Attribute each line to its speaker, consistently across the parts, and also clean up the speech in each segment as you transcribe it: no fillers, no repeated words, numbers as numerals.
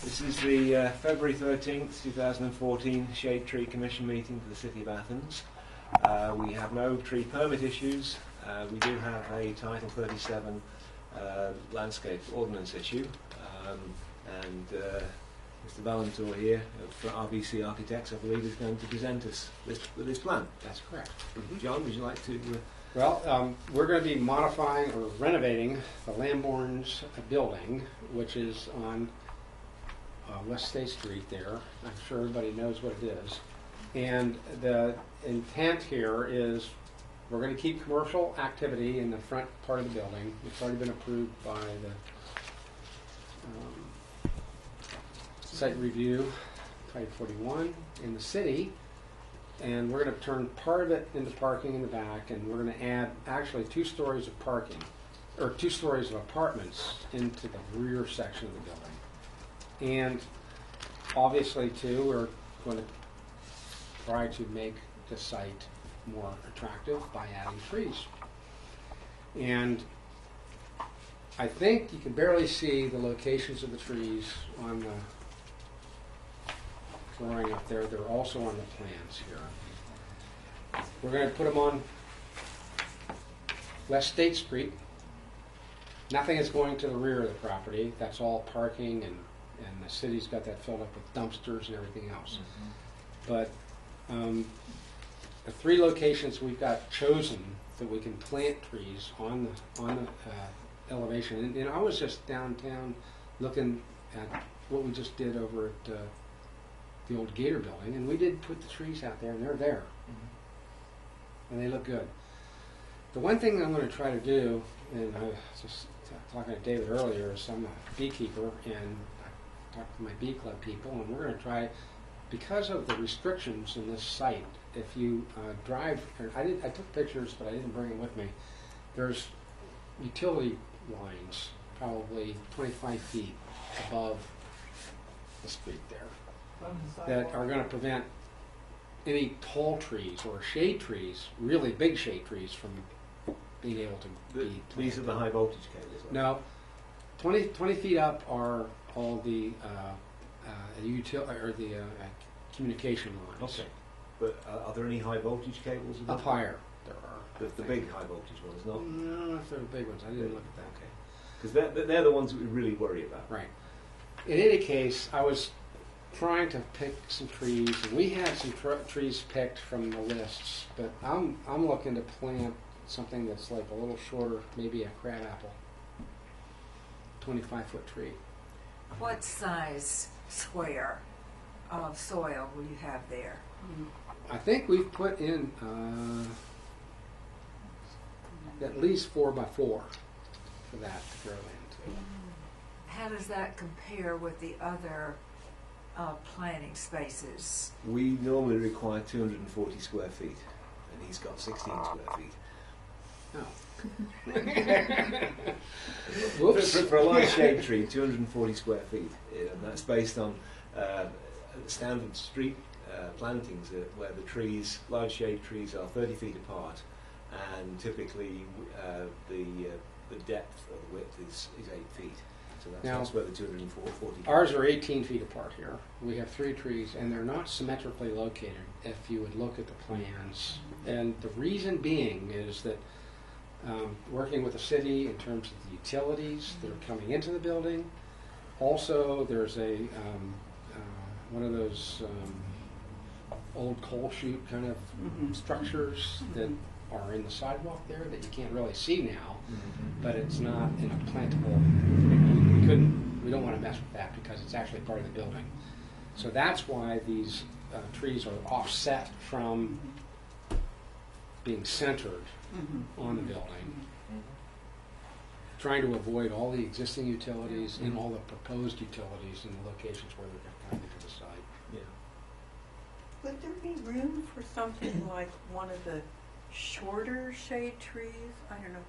Speaker 1: This is the February 13th, 2014 Shade Tree Commission meeting for the City of Athens. We have no tree permit issues. We do have a Title 37 landscape ordinance issue. And Mr. Valentor here from RBC Architects, I believe, is going to present us with this plan.
Speaker 2: That's correct.
Speaker 1: John, would you like to...
Speaker 2: Well, we're going to be modifying or renovating the Lambourne's building, which is on West State Street there. I'm sure everybody knows what it is. And the intent here is we're going to keep commercial activity in the front part of the building. It's already been approved by the site review, Type 41 in the city. And we're going to turn part of it into parking in the back, and we're going to add actually 2 stories of parking, or 2 stories of apartments into the rear section of the building. And obviously, too, we're going to try to make the site more attractive by adding trees. And I think you can barely see the locations of the trees on the drawing up there. They're also on the plans here. We're going to put them on West State Street. Nothing is going to the rear of the property. That's all parking, and the city's got that filled up with dumpsters and everything else. But the 3 locations we've got chosen that we can plant trees on the elevation. And I was just downtown looking at what we just did over at the old Gator building, and we did put the trees out there, and they're there. And they look good. The one thing I'm going to try to do, and I was just talking to David earlier, is I'm a beekeeper, and I talked to my bee club people, and we're going to try, because of the restrictions in this site, if you drive, I took pictures, but I didn't bring them with me. There's utility lines probably 25 feet above the street there that are going to prevent any tall trees or shade trees, really big shade trees, from being able to be planted.
Speaker 1: These are the high voltage cables?
Speaker 2: No. 20 feet up are all the communication lines.
Speaker 1: Okay. But are there any high voltage cables?
Speaker 2: Up higher there are.
Speaker 1: The big high voltage ones, not?
Speaker 2: No, if they're the big ones. I didn't look at that.
Speaker 1: Okay. Because they're the ones that we really worry about.
Speaker 2: Right. In any case, I was trying to pick some trees, and we had some trees picked from the lists, but I'm looking to plant something that's like a little shorter, maybe a crabapple, 25-foot tree.
Speaker 3: What size square of soil will you have there?
Speaker 2: I think we've put in at least 4 by 4 for that to grow into.
Speaker 3: How does that compare with the other planting spaces?
Speaker 1: We normally require 240 square feet, and he's got 16 square feet.
Speaker 2: Oh.
Speaker 1: For a large shade tree, 240 square feet, and that's based on standard street plantings where the large shade trees are 30 feet apart, and typically the depth or the width is 8 feet. So that's where the 240.
Speaker 2: Ours are 18 feet apart here. We have 3 trees, and they're not symmetrically located if you would look at the plans. And the reason being is that working with the city in terms of the utilities that are coming into the building. Also, there's a one of those old coal chute kind of structures that are in the sidewalk there that you can't really see now, but it's not in a plantable. We don't want to mess with that because it's actually part of the building. So that's why these trees are offset from being centered on the building, trying to avoid all the existing utilities and all the proposed utilities in the locations where they're coming to the site.
Speaker 1: Yeah.
Speaker 4: Would there be room for something like one of the shorter shade trees? I don't know.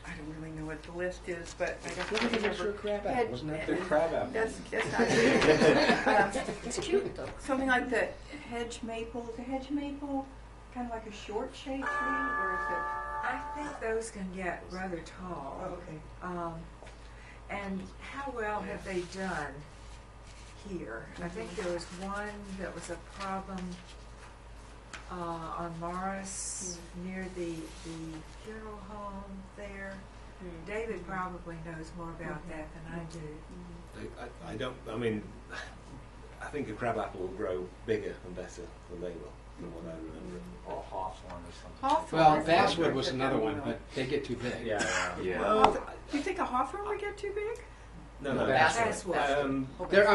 Speaker 4: I don't really know what the list is, but I don't remember.
Speaker 2: Crabapple, wasn't that the crabapple?
Speaker 4: That's not it. It's cute though. Something like the hedge maple. Is a hedge maple kind of like a short shade tree, or is it?
Speaker 3: I think those can get rather tall.
Speaker 4: Oh, okay.
Speaker 3: And how well have they done here. I think there was one that was a problem on Morris near the funeral home there. David probably knows more about that than I do.
Speaker 1: I don't, I mean, I think a crabapple will grow bigger and better than they will, from what I remember.
Speaker 5: Or hawthorn or something.
Speaker 4: Hawthorn.
Speaker 2: Well,
Speaker 4: I think
Speaker 2: basswood
Speaker 4: that
Speaker 2: was
Speaker 4: that
Speaker 2: another
Speaker 4: will.
Speaker 2: one, but they get too big.
Speaker 5: Yeah.
Speaker 1: Well,
Speaker 4: Do you think a hawthorn would get too big?
Speaker 1: no,
Speaker 2: Basswood. I'm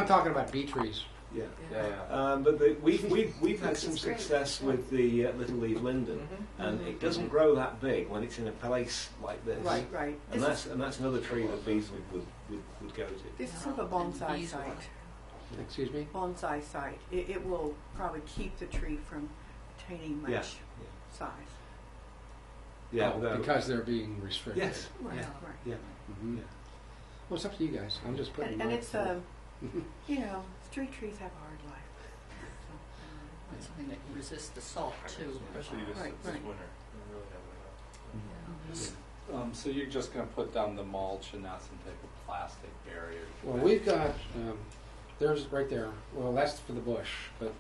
Speaker 2: talking about bee trees.
Speaker 1: Yeah.
Speaker 5: Yeah.
Speaker 1: But we've had some success with the little leaf linden, and it doesn't grow that big when it's in a place like this.
Speaker 4: Right.
Speaker 1: And that's another tree that bees would go to.
Speaker 4: This is sort of a bonsai site.
Speaker 2: Excuse me?
Speaker 4: Bonsai site. It will probably keep the tree from attaining much
Speaker 1: Yeah.
Speaker 4: size.
Speaker 1: Yeah.
Speaker 2: Oh,
Speaker 1: no.
Speaker 2: because they're being restricted.
Speaker 1: Yes.
Speaker 4: Right.
Speaker 1: Yeah.
Speaker 4: Right.
Speaker 1: Yeah.
Speaker 2: Mhm.
Speaker 1: Yeah.
Speaker 2: Well, it's up to you guys. I'm just putting.
Speaker 4: And
Speaker 2: my-
Speaker 4: it's you know, street trees have a hard life. So,
Speaker 6: It's something that can resist the salt too.
Speaker 5: Especially this
Speaker 4: Right.
Speaker 5: winter. We really have it.
Speaker 6: Yeah.
Speaker 5: So you're just going to put down the mulch and not some type of plastic barrier?
Speaker 2: Well, we've got, there's right there. Well, that's for the bush, but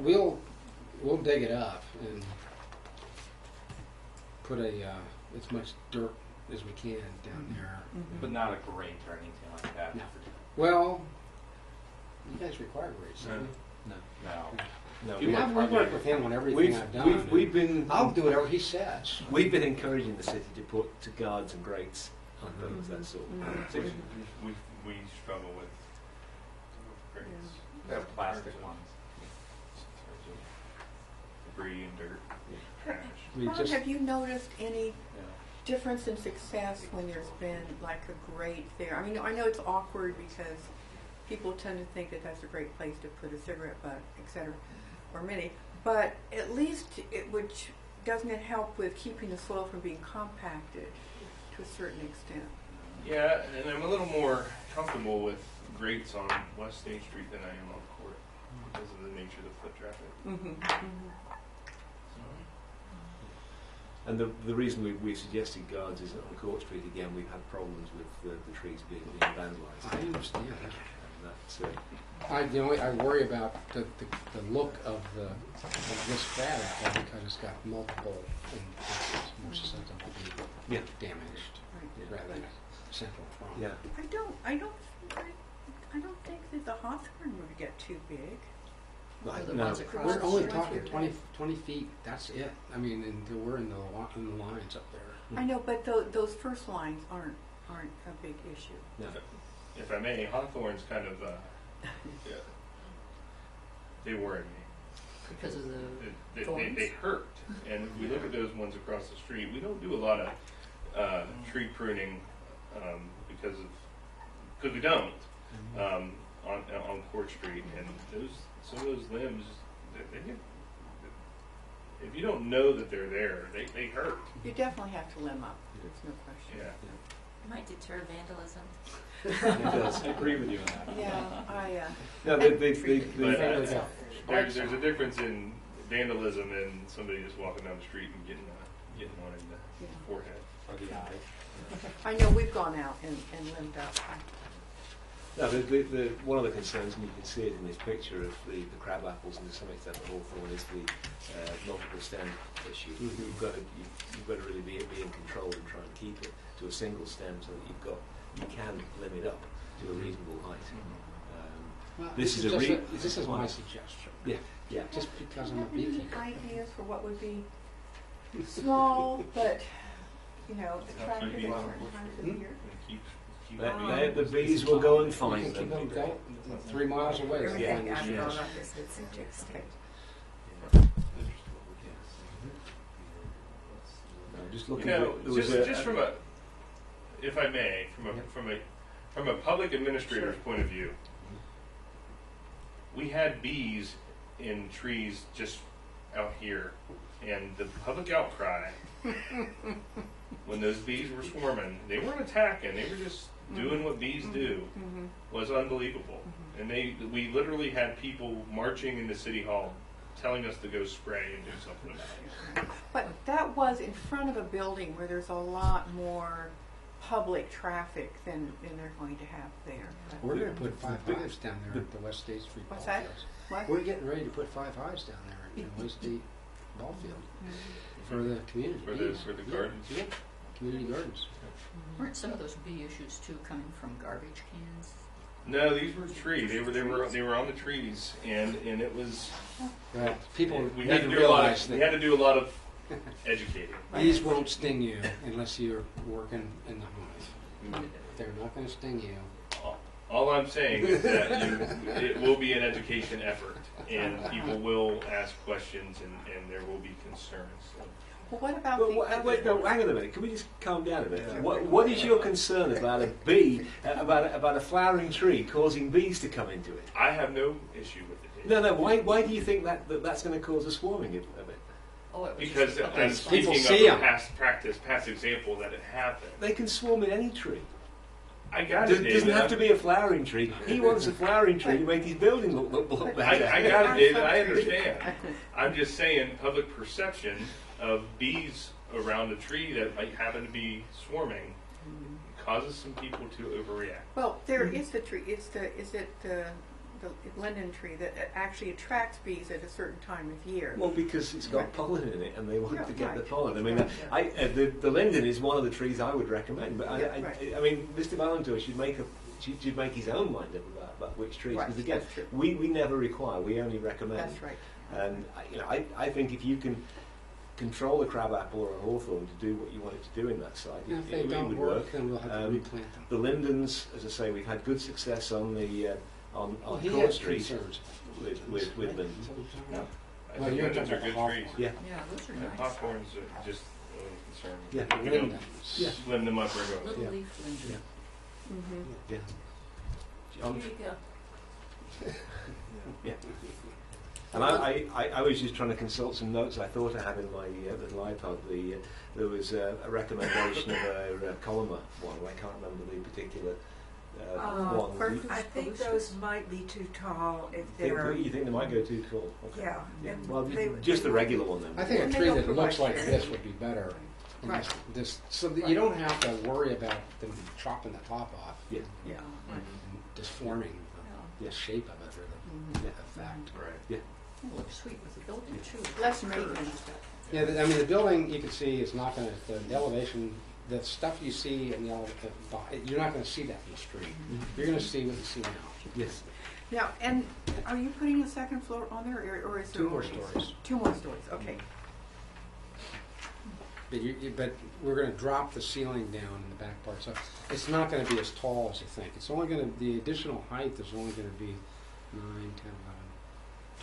Speaker 2: we'll dig it up and put as much dirt as we can down there.
Speaker 5: But not a grate or anything like that?
Speaker 2: No. Well, you guys require grates, don't you?
Speaker 5: No.
Speaker 1: No.
Speaker 5: You
Speaker 2: I've worked with him on everything
Speaker 1: We've
Speaker 2: I've done.
Speaker 1: we've been
Speaker 2: I'll do whatever he says.
Speaker 1: we've been encouraging the city to put to guards and grates on things. That's all. So
Speaker 7: We struggle with grates.
Speaker 5: The plastic ones.
Speaker 7: Debris and dirt, trash.
Speaker 2: We
Speaker 4: Ron,
Speaker 2: just,
Speaker 4: have you noticed any
Speaker 5: Yeah.
Speaker 4: difference in success when there's been like a grate there? I mean, I know it's awkward because people tend to think that that's a great place to put a cigarette butt, etc., or many. But at least doesn't it help with keeping the soil from being compacted to a certain extent?
Speaker 7: Yeah, and I'm a little more comfortable with grates on West State Street than I am on Court because of the nature of the foot traffic.
Speaker 4: Mm-hmm.
Speaker 1: And the reason we suggested guards is that on Court Street again we've had problems with the trees being vandalised.
Speaker 2: I understand.
Speaker 1: And that's
Speaker 2: I worry about the look of this crab apple because it's got multiple and it's more susceptible to be
Speaker 1: Yeah.
Speaker 2: damaged
Speaker 1: Yeah.
Speaker 2: rather than a central prong.
Speaker 1: yeah.
Speaker 4: I don't think that the hawthorn would get too big.
Speaker 6: The
Speaker 1: No.
Speaker 6: ones across
Speaker 2: We're
Speaker 6: the
Speaker 2: only
Speaker 6: street.
Speaker 2: talking 20 feet. That's it. I mean, until we're in the lines up there.
Speaker 4: I know, but those first lines aren't a big issue.
Speaker 1: No.
Speaker 7: If I may, Hawthorne's kind of, yeah, they worry me.
Speaker 6: Because of the
Speaker 7: They
Speaker 6: thorns.
Speaker 7: hurt. And if we look at those ones across the street, we don't do a lot of tree pruning because we don't on Court Street. And some of those limbs, they get, if you don't know that they're there, they hurt.
Speaker 4: You definitely have to limb up. There's no question.
Speaker 7: Yeah.
Speaker 8: Might deter vandalism.
Speaker 1: It does.
Speaker 5: I agree with you on that.
Speaker 4: Yeah,
Speaker 1: No,
Speaker 7: But there's a difference in vandalism and somebody just walking down the street and getting one in the forehead.
Speaker 5: Or the eye.
Speaker 4: I know we've gone out and limbed up.
Speaker 1: No, one of the concerns, and you can see it in this picture of the crab apples and to some extent the hawthorn, is the multiple stem issue. You've got to really be in control and try and keep it to a single stem so that you can limit it up to a reasonable height.
Speaker 2: Well,
Speaker 1: This is
Speaker 2: this is my suggestion.
Speaker 1: Yeah.
Speaker 2: Just because I'm a
Speaker 4: Any
Speaker 2: beekeeper.
Speaker 4: ideas for what would be small but attractive at certain times of the year?
Speaker 7: Keep
Speaker 1: The bees will go and
Speaker 2: You
Speaker 1: find
Speaker 2: can keep
Speaker 1: them.
Speaker 2: them 3 miles away. they'll
Speaker 3: Everything
Speaker 2: find
Speaker 3: I've
Speaker 2: you.
Speaker 3: grown up has been suggested.
Speaker 1: Just
Speaker 7: You
Speaker 1: looking
Speaker 7: know,
Speaker 1: at
Speaker 7: just from a, if I may, from a public administrator's point of view, we had bees in trees just out here, and the public outcry when those bees were swarming, they weren't attacking, they were just doing what bees do, was unbelievable. And we literally had people marching into City Hall telling us to go spray and do something about it.
Speaker 4: But that was in front of a building where there's a lot more public traffic than they're going to have there.
Speaker 2: We're gonna put 5 hives down there at the West State Street ball
Speaker 4: What's that?
Speaker 2: fields.
Speaker 4: What?
Speaker 2: We're getting ready to put 5 hives down there in West State ball field for the community.
Speaker 7: For the
Speaker 2: Yeah,
Speaker 7: gardens.
Speaker 2: Yeah, community gardens.
Speaker 6: Weren't some of those bee issues too coming from garbage cans?
Speaker 7: No, these were trees. They were on the trees, and it was.
Speaker 2: Well, people
Speaker 7: We
Speaker 2: need
Speaker 7: had
Speaker 2: to
Speaker 7: to do a lot.
Speaker 2: realize
Speaker 7: We had
Speaker 2: that
Speaker 7: to do a lot of educating.
Speaker 2: bees won't sting you unless you're working in the hive. They're not going to sting you.
Speaker 7: All I'm saying is that it will be an education effort, and people will ask questions, and there will be concerns.
Speaker 4: Well, what about
Speaker 1: Well,
Speaker 4: the
Speaker 1: wait, no, hang on a minute. Can we just calm down a bit? What is your concern about a bee, about a flowering tree causing bees to come into it?
Speaker 7: I have no issue with it.
Speaker 1: No. Why do you think that's going to cause a swarming of it?
Speaker 6: Oh, it was
Speaker 7: Because
Speaker 6: just a couple
Speaker 7: I'm
Speaker 6: of
Speaker 7: speaking
Speaker 2: People
Speaker 7: of
Speaker 2: see
Speaker 7: a
Speaker 2: 'em.
Speaker 7: past example that it happened.
Speaker 1: They can swarm in any tree.
Speaker 7: I got
Speaker 1: It
Speaker 7: it,
Speaker 1: doesn't
Speaker 7: David.
Speaker 1: have to be a flowering tree. He wants a flowering tree to make his building look better.
Speaker 7: I got it, David. I understand. I'm just saying, public perception of bees around a tree that might happen to be swarming causes some people to overreact.
Speaker 4: Well, there is the tree. Is it the linden tree that actually attracts bees at a certain time of year?
Speaker 1: Well, because it's got
Speaker 4: Right.
Speaker 1: pollen in it, and they want
Speaker 4: Yeah,
Speaker 1: to get the
Speaker 4: right.
Speaker 1: pollen. I mean, the linden is one of the trees I would recommend. But
Speaker 4: Yeah, right.
Speaker 1: I mean, Mr. Valentour should make his own mind up about which trees.
Speaker 4: Right,
Speaker 1: Because again,
Speaker 4: that's true.
Speaker 1: we never require; we only recommend.
Speaker 4: That's right.
Speaker 1: And I think if you can control a crabapple or a hawthorn to do what you want it to do in that site,
Speaker 2: And if
Speaker 1: it
Speaker 2: they
Speaker 1: really
Speaker 2: don't
Speaker 1: would
Speaker 2: work, then we'll have to
Speaker 1: Um,
Speaker 2: replant them.
Speaker 1: The lindens, as I say, we've had good success on the on
Speaker 2: He
Speaker 1: Court
Speaker 2: had
Speaker 1: Street
Speaker 2: concerns.
Speaker 1: with lindens.
Speaker 7: I
Speaker 2: Well,
Speaker 7: think
Speaker 2: you're
Speaker 7: lindens are
Speaker 2: talking
Speaker 7: good
Speaker 2: about
Speaker 7: trees.
Speaker 1: Yeah,
Speaker 6: Yeah, those are
Speaker 7: And
Speaker 6: nice.
Speaker 7: hawthorns are just a little concerned.
Speaker 1: Yeah.
Speaker 7: You know,
Speaker 2: Lindens.
Speaker 1: Yeah.
Speaker 7: limb them up or go.
Speaker 6: Little
Speaker 1: Yeah.
Speaker 6: leaf linden.
Speaker 4: Mm-hmm.
Speaker 1: yeah.
Speaker 6: Here you go.
Speaker 1: Yeah. And I was just trying to consult some notes I thought I had in my little iPod. There was a recommendation of a columnar one. I can't remember the particular one.
Speaker 3: Or I think those might be too tall if they're.
Speaker 1: You think they might go too tall? Okay.
Speaker 3: Yeah. and
Speaker 1: Well,
Speaker 3: they-
Speaker 1: just the
Speaker 3: they-
Speaker 1: regular one then.
Speaker 2: I think a
Speaker 4: And they
Speaker 2: tree
Speaker 4: don't
Speaker 2: that
Speaker 4: provide
Speaker 2: looks like
Speaker 4: shade.
Speaker 2: this would be better. And
Speaker 4: Right.
Speaker 2: so that you don't have to worry about them chopping the top off
Speaker 1: Yeah.
Speaker 4: Yeah.
Speaker 2: and disforming the
Speaker 1: Yeah.
Speaker 2: shape of it or the effect.
Speaker 7: Right.
Speaker 1: Yeah.
Speaker 6: It looks sweet with the building too.
Speaker 4: Less maintenance.
Speaker 2: Yeah, I mean, the building you can see is not going to, the elevation, the stuff you see in the elevation, you're not going to see that in the street. You're going to see what you see now.
Speaker 1: Yes.
Speaker 4: Now, and are you putting a second floor on there, or is there
Speaker 2: 2 more
Speaker 4: already-
Speaker 2: stories.
Speaker 4: 2 more stories. Okay.
Speaker 2: But we're going to drop the ceiling down in the back part, so it's not going to be as tall as you think. It's only going to, the additional height is only going to be 9, 10, 11,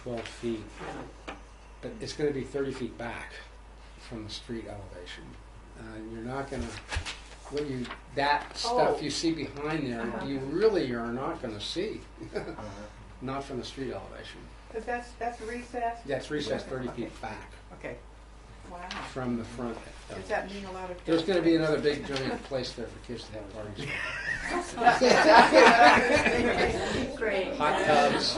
Speaker 2: 12 feet. But it's going to be 30 feet back from the street elevation. You're not going to, that stuff you see behind there, you really are not going to see. Not from the street elevation.
Speaker 4: Because that's recessed.
Speaker 2: That's recessed 30 feet back
Speaker 4: Okay. Wow.
Speaker 2: from the front.
Speaker 4: Does that mean a lot of?
Speaker 2: There's going to be another big giant place there for kids to have parties.
Speaker 6: Great.
Speaker 2: Hot tubs.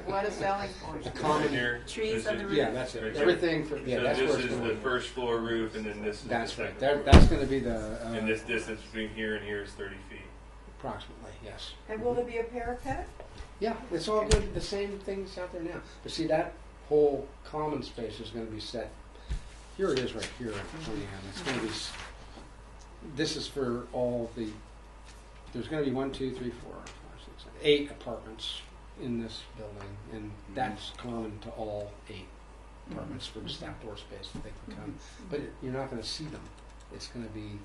Speaker 4: What a selling point.
Speaker 2: A common.
Speaker 7: Here,
Speaker 6: Trees
Speaker 7: this
Speaker 6: on the
Speaker 7: is-
Speaker 6: roof.
Speaker 2: Yeah, that's it.
Speaker 7: Right here.
Speaker 2: Everything for, yeah,
Speaker 7: So
Speaker 2: that's where
Speaker 7: this
Speaker 2: it's
Speaker 7: is
Speaker 2: going.
Speaker 7: the first floor roof, and then this is
Speaker 2: That's
Speaker 7: the
Speaker 2: right.
Speaker 7: second floor.
Speaker 2: That's going to be the
Speaker 7: And this distance between here and here is 30 feet.
Speaker 2: approximately, yes.
Speaker 4: And will there be a parapet?
Speaker 2: Yeah, it's all good. The same things out there now. But see, that whole common space is going to be set. Here it is, right here. It's going to be. This is for all the. There's going to be 1, 2, 3, 4, 5, 6, 7, 8 apartments in this building, and that's common to all 8 apartments for just outdoor space that they can come. But you're not going to see them. It's going to be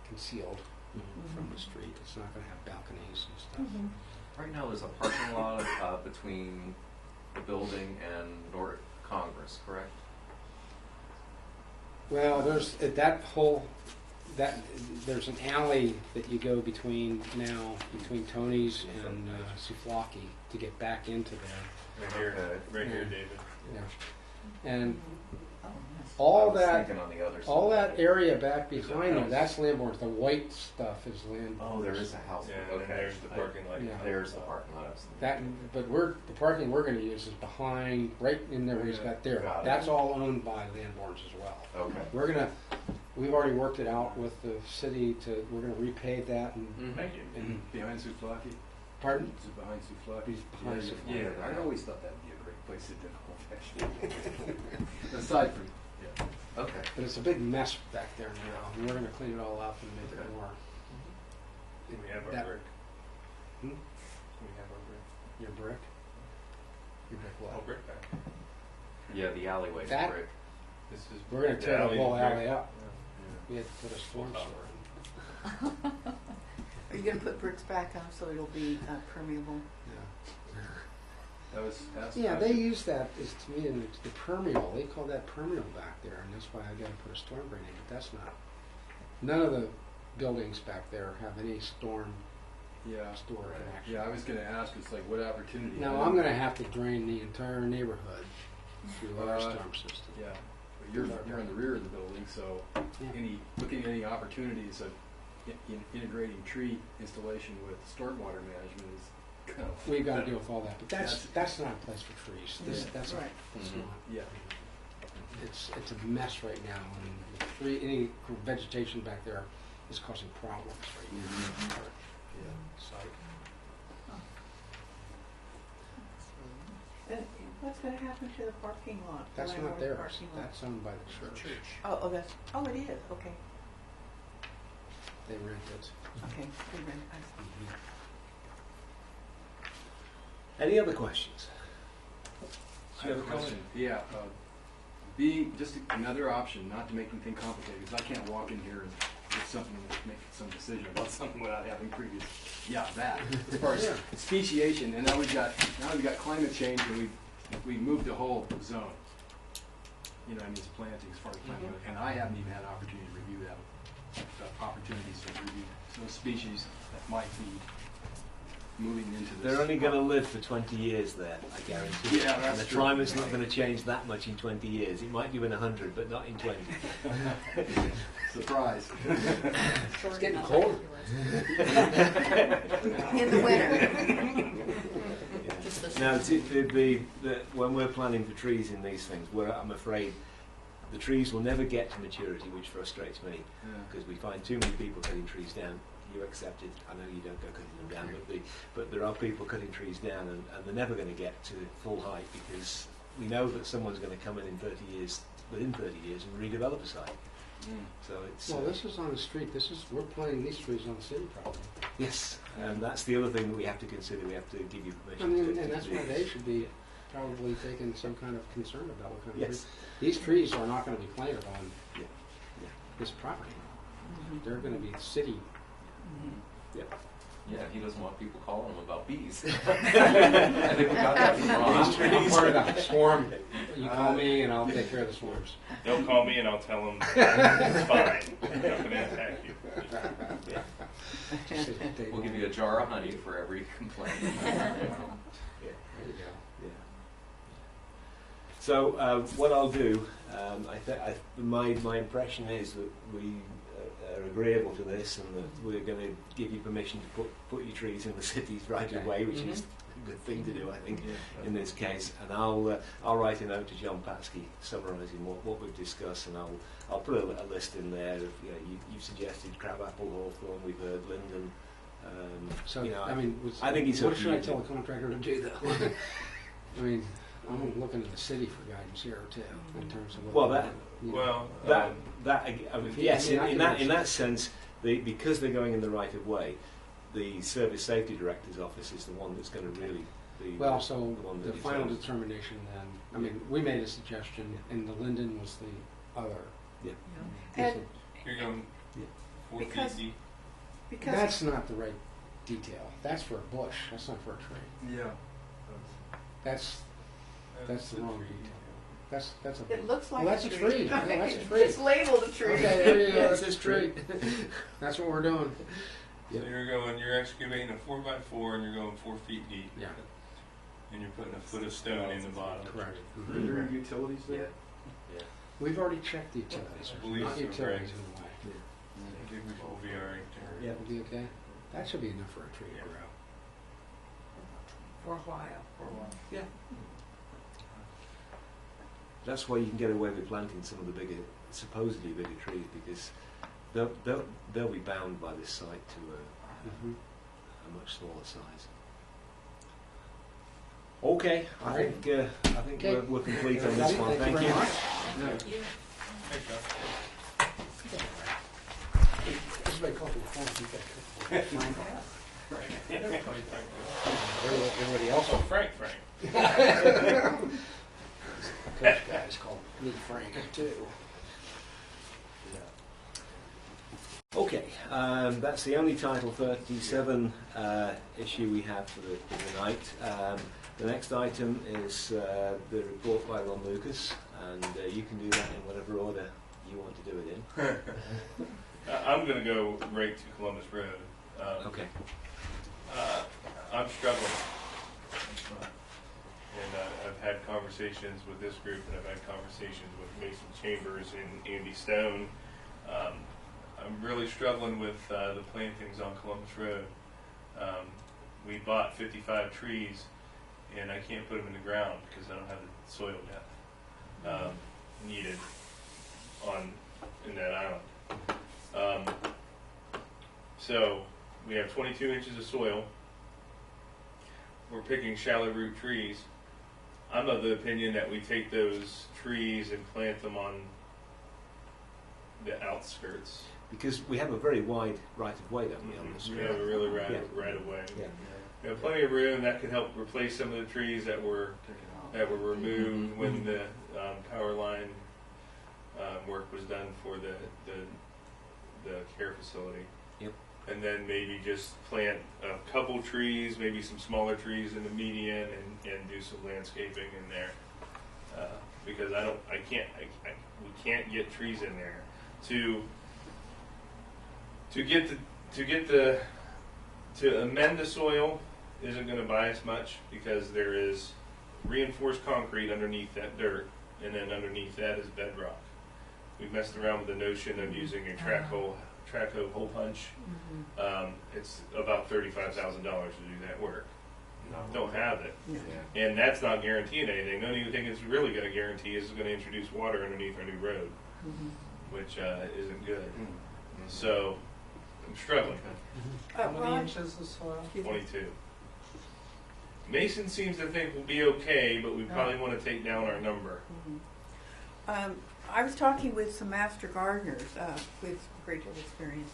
Speaker 2: concealed from the street. It's not going to have balconies and stuff.
Speaker 8: Right now, there's a parking lot between the building and Nordic Congress, correct?
Speaker 2: Well, there's there's an alley that you go between Tony's and Souflaki to get back into there.
Speaker 7: Right here,
Speaker 8: Okay.
Speaker 7: right here, David.
Speaker 2: Yeah. And
Speaker 6: Oh, nice.
Speaker 8: I
Speaker 2: all
Speaker 8: was
Speaker 2: that
Speaker 8: thinking on the other side.
Speaker 2: all that area back behind there,
Speaker 7: house.
Speaker 2: that's Landborn's. The white stuff is Landborn's.
Speaker 8: Oh, there is a house.
Speaker 7: Yeah, and
Speaker 8: okay.
Speaker 7: then there's the parking lot.
Speaker 2: Yeah.
Speaker 8: There's the parking lot. I was thinking.
Speaker 2: That, but the parking we're going to use is behind, right in there where he's got there.
Speaker 8: Got it.
Speaker 2: That's all owned by Landborns as well.
Speaker 8: Okay.
Speaker 2: We're gonna we've already worked it out with the city we're gonna repave that and,
Speaker 7: Thank you.
Speaker 2: and
Speaker 9: Behind Souflaki?
Speaker 2: pardon?
Speaker 9: Is it behind Souflaki?
Speaker 2: It's behind Souflaki.
Speaker 9: Yeah, I always thought that'd be a great place to demo, actually. Aside from, yeah.
Speaker 8: Okay.
Speaker 2: But it's a big mess back there now, and we're gonna clean it all up and make it more.
Speaker 7: Do we have our
Speaker 2: that-
Speaker 7: brick?
Speaker 2: Hmm?
Speaker 7: Do we have our brick?
Speaker 2: Your brick? Your brick
Speaker 7: Oh,
Speaker 2: what?
Speaker 7: brick back.
Speaker 8: Yeah, the alleyway
Speaker 2: That-
Speaker 8: brick.
Speaker 7: This is.
Speaker 2: We're gonna tear the
Speaker 7: alley
Speaker 2: whole
Speaker 7: brick.
Speaker 2: alley up.
Speaker 7: Yeah.
Speaker 2: We had to put a storm sewer in.
Speaker 4: Are you going to put bricks back on so it'll be permeable?
Speaker 2: Yeah.
Speaker 9: That was asked.
Speaker 2: Yeah, they use that as to me, and it's the permeable. They call that permeable back there, and that's why I got to put a storm drain in. But that's not. None of the buildings back there have any storm
Speaker 9: Yeah.
Speaker 2: store connection.
Speaker 9: Yeah, I was gonna ask, it's like, what opportunity?
Speaker 2: Now I'm going to have to drain the entire neighborhood through our
Speaker 9: Uh,
Speaker 2: storm system.
Speaker 9: Yeah, but you're in the rear of the building, so
Speaker 2: Yeah.
Speaker 9: looking at any opportunities of integrating tree installation with stormwater management is kind of.
Speaker 2: We've got to deal with all that, but that's not a place for trees. That's
Speaker 4: Right.
Speaker 2: it's
Speaker 8: Mhm.
Speaker 2: not.
Speaker 9: Yeah.
Speaker 2: It's a mess right now, and any vegetation back there is causing problems right now.
Speaker 9: Mm-hmm.
Speaker 2: Yeah, site.
Speaker 4: And what's going to happen to the parking lot? the
Speaker 2: That's not
Speaker 4: landlord's
Speaker 2: theirs.
Speaker 4: parking lot?
Speaker 2: That's owned by the church.
Speaker 4: Oh, it is. Okay.
Speaker 2: They rent it.
Speaker 4: Okay. Good rent. I see.
Speaker 1: Any other questions?
Speaker 9: I have a question. Yeah, just another option, not to make anything complicated, because I can't walk in here and get something, make some decision about something without having previous, that. As far as
Speaker 2: Yeah.
Speaker 9: speciation, and now we've got climate change, and we moved the whole zone. You know, I mean, it's planting as far as planting, and I haven't even had an opportunity to review that, opportunities to review those species that might be moving into this.
Speaker 1: They're only going to live for 20 years there, I guarantee.
Speaker 9: Yeah,
Speaker 1: And
Speaker 9: that's
Speaker 1: the
Speaker 9: true.
Speaker 1: climate's not going to change that much in 20 years. It might do in 100, but not in 20.
Speaker 9: Surprise.
Speaker 2: It's getting cold.
Speaker 4: In the winter.
Speaker 6: Just the
Speaker 1: Now, when we're planning for trees in these things, I'm afraid the trees will never get to maturity, which frustrates me, because we find too many people cutting trees down. You accept it. I know you don't go cutting them down, but there are people cutting trees down, and they're never going to get to full height because we know that someone's going to come in 30 years, within 30 years, and redevelop a site. So it's
Speaker 2: Well, this is on the street. We're planting these trees on the city property.
Speaker 1: yes, and that's the other thing that we have to consider. We have to give you
Speaker 2: I
Speaker 1: permission.
Speaker 2: mean,
Speaker 1: to
Speaker 2: and that's
Speaker 1: do
Speaker 2: why
Speaker 1: this.
Speaker 2: they should be probably taking some kind of concern about what kind of
Speaker 1: Yes.
Speaker 2: trees. These trees are not going to be planted on
Speaker 1: Yeah.
Speaker 2: this property. They're going to be city.
Speaker 8: Yeah, he doesn't want people calling him about bees. I think we got that wrong.
Speaker 2: I'm part of that swarm. You call me and I'll take care of the swarms.
Speaker 7: They'll call me and I'll tell them it's fine. I'm not going to attack you.
Speaker 8: We'll give you a jar of honey for every complaint.
Speaker 2: There you go.
Speaker 1: Yeah. So what I'll do, my impression is that we are agreeable to this, and that we're going to give you permission to put your trees in the city's right of way, which is a good thing to do, I think, in this case. And I'll write a note to John Patsky summarising what we've discussed, and I'll put a list in there of you've suggested crabapple, hawthorn, we've heard linden.
Speaker 2: So,
Speaker 1: I think it's
Speaker 2: what
Speaker 1: up to
Speaker 2: should I
Speaker 1: you.
Speaker 2: tell the contractor to do, though? I mean, I'm looking to the city for guidance here, too, in terms of what.
Speaker 1: Well, that-
Speaker 2: you know.
Speaker 7: Well,
Speaker 1: Yes,
Speaker 2: I
Speaker 1: in
Speaker 2: can
Speaker 1: that sense, because they're going in the right of way, the Service Safety Director's office is the one that's going to really be
Speaker 2: Well, so
Speaker 1: the one
Speaker 2: the
Speaker 1: that
Speaker 2: final
Speaker 1: determines.
Speaker 2: determination then, I mean, we made a suggestion, and the linden was the other.
Speaker 4: And
Speaker 7: you're going 4
Speaker 4: Because-
Speaker 7: feet deep.
Speaker 4: because
Speaker 2: That's not the right detail. That's for a bush, that's not for a tree.
Speaker 9: Yeah.
Speaker 2: That's the wrong detail. That's a.
Speaker 4: it looks like
Speaker 2: Well, that's
Speaker 4: a
Speaker 2: a
Speaker 4: tree.
Speaker 2: tree. Yeah, that's a tree.
Speaker 4: It's labeled a tree.
Speaker 2: Okay, there you go,
Speaker 1: Yeah,
Speaker 2: that's
Speaker 1: it's
Speaker 2: a
Speaker 1: a
Speaker 2: tree. That's what we're doing.
Speaker 7: So you're excavating a 4x4 and you're going 4 feet deep.
Speaker 2: Yeah.
Speaker 7: And you're putting a foot of stone in the bottom.
Speaker 2: Correct.
Speaker 9: Are there any utilities there?
Speaker 2: We've already checked the utilities.
Speaker 7: I believe
Speaker 2: Not
Speaker 7: so,
Speaker 2: utilities
Speaker 7: Greg.
Speaker 2: in the way.
Speaker 7: I think we will be all right there.
Speaker 2: That would be okay? That should be enough for a tree to grow.
Speaker 3: For a while.
Speaker 7: For a while.
Speaker 1: That's why you can get away with planting some of the bigger supposedly bigger trees, because they'll be bound by this site to a much smaller size. Okay, I think
Speaker 2: Okay.
Speaker 1: we're complete on this one. Thank you.
Speaker 2: very much.
Speaker 7: Thanks, John.
Speaker 2: Everybody call me Frank. Everybody else.
Speaker 7: Oh, Frank.
Speaker 2: Coach guys call me Frank too.
Speaker 1: Okay, that's the only Title 37 issue we have for the night. The next item is the report by Ron Lucas, and you can do that in whatever order you want to do it in.
Speaker 7: I'm going to go right to Columbus Road.
Speaker 1: Okay.
Speaker 7: I'm struggling. And I've had conversations with this group, and I've had conversations with Mason Chambers and Andy Stone. I'm really struggling with the plantings on Columbus Road. We bought 55 trees, and I can't put them in the ground because I don't have the soil depth needed in that island. So we have 22 inches of soil. We're picking shallow root trees. I'm of the opinion that we take those trees and plant them on the outskirts.
Speaker 1: Because we have a very wide right of way, don't we, on this
Speaker 7: We
Speaker 1: street?
Speaker 7: have a really
Speaker 1: Yeah.
Speaker 7: right of way.
Speaker 1: Yeah.
Speaker 7: We have plenty of room that could help replace some of the trees that were removed when the power line work was done for the care facility.
Speaker 1: Yep.
Speaker 7: And then maybe just plant a couple trees, maybe some smaller trees in the median, and do some landscaping in there. Because we can't get trees in there to amend the soil isn't going to buy us much, because there is reinforced concrete underneath that dirt, and then underneath that is bedrock. We've messed around with the notion of using a track hole punch. It's about $35,000 to do that work. Don't have it, and that's not guaranteeing anything. The only thing it's really going to guarantee is it's going to introduce water underneath our new road, which isn't good. So I'm struggling.
Speaker 5: How many
Speaker 4: Ron,
Speaker 5: inches of soil?
Speaker 4: excuse me.
Speaker 7: 22. Mason seems to think we'll be okay, but we probably want to take down our number.
Speaker 4: I was talking with some master gardeners with great deal of experience,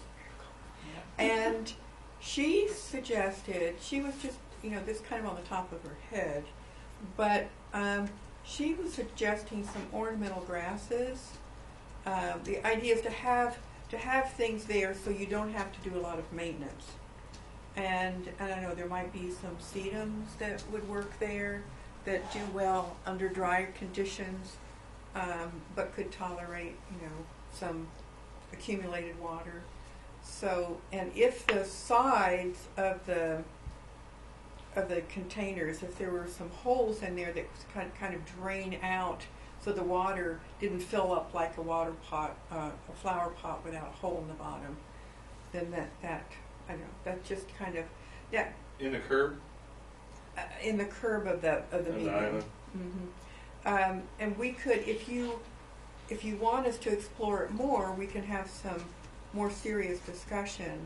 Speaker 4: and she suggested, she was just, this kind of on the top of her head, but she was suggesting some ornamental grasses. The idea is to have things there so you don't have to do a lot of maintenance. And I don't know, there might be some sedums that would work there that do well under dry conditions, but could tolerate, some accumulated water. So, and if the sides of the containers, if there were some holes in there that kind of drain out, so the water didn't fill up like a water pot, a flower pot without a hole in the bottom, then that I don't know, that just kind of, yeah.
Speaker 7: In the curb?
Speaker 4: In the curb of the median.
Speaker 7: Island?
Speaker 4: And we could, if you want us to explore it more, we can have some more serious discussion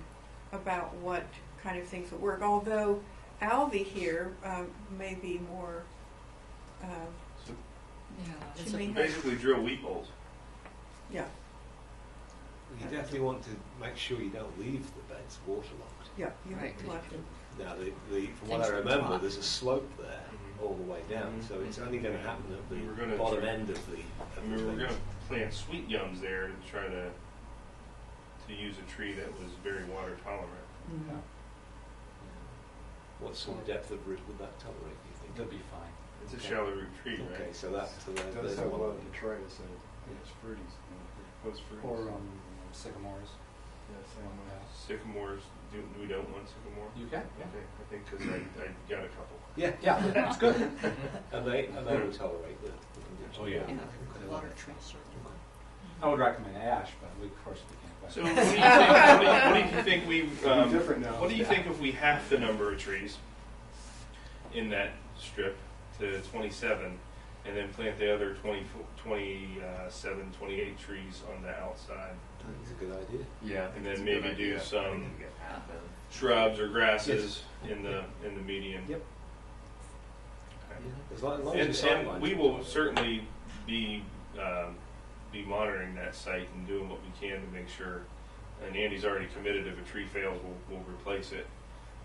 Speaker 4: about what kind of things would work. Although Alvy here may be more. She may have,
Speaker 7: Basically drill weep holes.
Speaker 4: yeah,
Speaker 1: You definitely want to make sure you don't leave the beds waterlogged.
Speaker 4: yeah, you
Speaker 6: Right.
Speaker 4: have to.
Speaker 1: Now, from what
Speaker 6: Things
Speaker 1: I
Speaker 6: to
Speaker 1: remember,
Speaker 6: rot.
Speaker 1: there's a slope there all the way down, so it's only going to happen at
Speaker 7: We're
Speaker 1: the
Speaker 7: gonna
Speaker 1: bottom
Speaker 7: try-
Speaker 1: end of the.
Speaker 7: We're going to plant sweet gums there to try to use a tree that was very water tolerant.
Speaker 4: Mhm.
Speaker 1: What sort of depth of root would that tolerate, do you think?
Speaker 5: That'd be fine.
Speaker 7: It's a shallow root tree,
Speaker 1: Okay,
Speaker 7: right?
Speaker 1: so that. So
Speaker 9: It does
Speaker 1: there's
Speaker 9: have a
Speaker 1: one.
Speaker 9: lot of detritus in it. It's fruities, post fruities.
Speaker 5: Or sycamores.
Speaker 9: Yeah, same way.
Speaker 7: Sycamores, we don't want sycamore?
Speaker 5: You can,
Speaker 7: Okay, I think because I got a couple.
Speaker 1: Yeah,
Speaker 5: Yeah, that's good.
Speaker 1: and they will tolerate the conditions.
Speaker 5: Oh, yeah.
Speaker 6: Yeah, water trees certainly.
Speaker 5: I would recommend ash, but we, of course, we can't.
Speaker 7: So what do you think, what do you think we,
Speaker 9: It'll be different now.
Speaker 7: what do you think if we half the number of trees in that strip to 27, and then plant the other 27, 28 trees on the outside.
Speaker 1: I think it's a good idea.
Speaker 8: Yeah. I think
Speaker 7: And
Speaker 8: it's
Speaker 7: then
Speaker 8: a good
Speaker 7: maybe do
Speaker 8: idea.
Speaker 7: some-
Speaker 8: I think we get half in.
Speaker 7: Shrubs or grasses in the median.
Speaker 1: Yep.
Speaker 7: Okay.
Speaker 1: Yeah. As long
Speaker 7: And,
Speaker 1: as the
Speaker 7: and
Speaker 1: sightlines
Speaker 7: we
Speaker 1: are
Speaker 7: will
Speaker 1: good.
Speaker 7: certainly be monitoring that site and doing what we can to make sure. And Andy's already committed. If a tree fails, we'll replace it.